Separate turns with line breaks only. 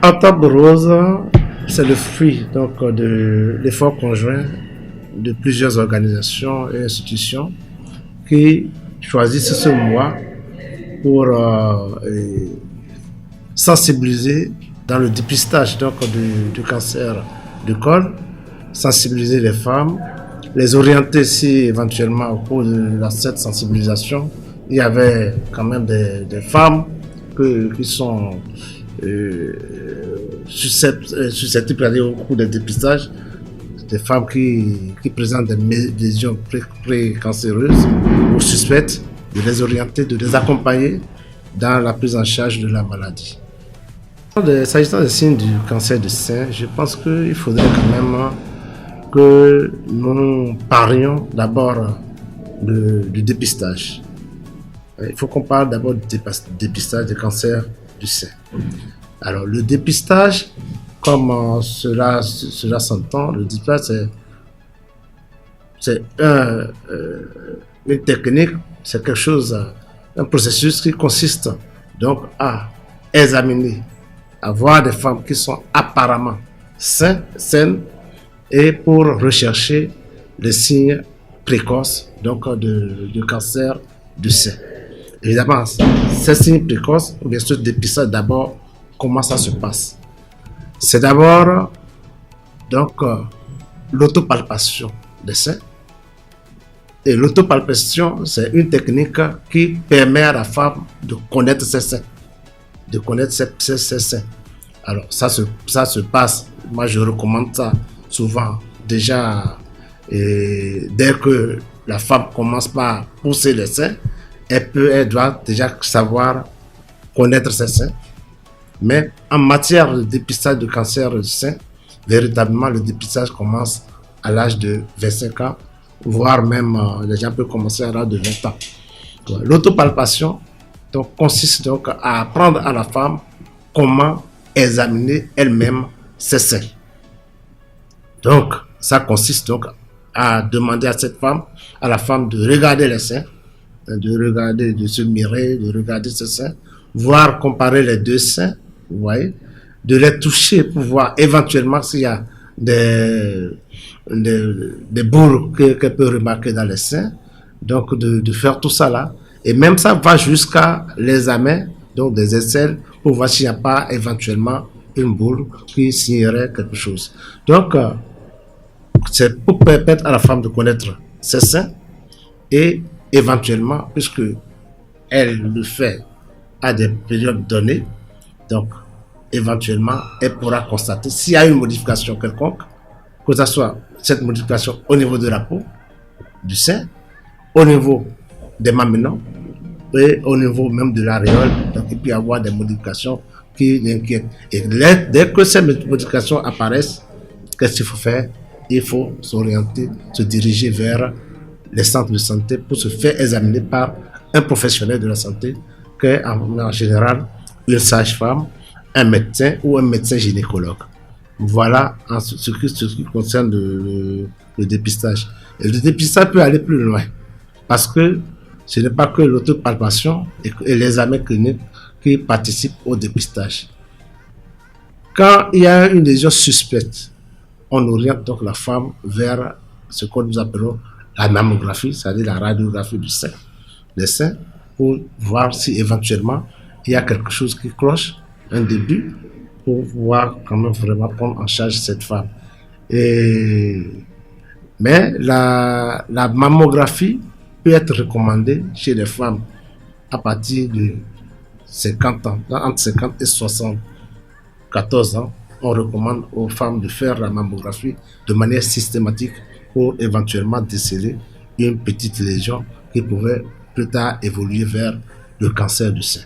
Octobre Rose, c'est le fruit donc, de l'effort conjoint de plusieurs organisations et institutions qui choisissent ce mois pour sensibiliser dans le dépistage donc, du cancer du col, sensibiliser les femmes, les orienter si éventuellement au cours de cette sensibilisation, il y avait quand même des femmes qui sont susceptibles d'aller au cours des dépistages, des femmes qui présentent des lésions précancéreuses ou suspectes, de les orienter, de les accompagner dans la prise en charge de la maladie. S'agissant des signes du cancer du sein, je pense qu'il faudrait quand même que nous parlions d'abord du dépistage. Il faut qu'on parle d'abord du dépistage du cancer du sein. Alors, le dépistage, comme cela s'entend, le dépistage, c'est une technique, c'est quelque chose, un processus qui consiste donc à examiner, à voir des femmes qui sont apparemment saines et pour rechercher les signes précoces donc de cancer du sein. Évidemment, ces signes précoces, bien sûr, dépistage d'abord, comment ça se passe? C'est d'abord donc l'autopalpation des seins. Et l'autopalpation, c'est une technique qui permet à la femme de connaître ses seins, de connaître ses seins. Alors, ça se passe, moi je recommande ça souvent déjà, dès que la femme commence par pousser les seins, elle doit déjà savoir connaître ses seins. Mais en matière de dépistage de cancer du sein, véritablement le dépistage commence à l'âge de 25 ans, voire même les gens peuvent commencer à l'âge de 20 ans. L'autopalpation donc, consiste donc à apprendre à la femme comment examiner elle-même ses seins. Donc, ça consiste donc à demander à la femme de regarder les seins, de se mirer, de regarder ses seins, voir comparer les deux seins, vous voyez, de les toucher pour voir éventuellement s'il y a des boules qu'elle peut remarquer dans les seins, donc de faire tout ça là, et même ça va jusqu'à l'examen donc des aisselles pour voir s'il n'y a pas éventuellement une boule qui signerait quelque chose. Donc, c'est pour permettre à la femme de connaître ses seins et éventuellement, puisque elle le fait à des périodes données, donc éventuellement, elle pourra constater s'il y a une modification quelconque, que ce soit cette modification au niveau de la peau, du sein, au niveau des mamelons et au niveau même de l'aréole. Donc il peut y avoir des modifications qui l'inquiètent. Et dès que ces modifications apparaissent, qu'est-ce qu'il faut faire? Il faut s'orienter, se diriger vers les centres de santé pour se faire examiner par un professionnel de la santé, qui est en général une sage-femme, un médecin ou un médecin gynécologue. Voilà en ce qui concerne le dépistage. Et le dépistage peut aller plus loin, parce que ce n'est pas que l'autopalpation et l'examen clinique qui participent au dépistage. Quand il y a une lésion suspecte, on oriente donc la femme vers ce que nous appelons la mammographie, c'est-à-dire la radiographie du sein, des seins, pour voir si éventuellement il y a quelque chose qui cloche, un début, pour pouvoir quand même vraiment prendre en charge cette femme. Mais la mammographie peut être recommandée chez les femmes à partir de 50 ans, entre 50 et 74 ans. On recommande aux femmes de faire la mammographie de manière systématique pour éventuellement déceler une petite lésion qui pouvait plus tard évoluer vers le cancer du sein.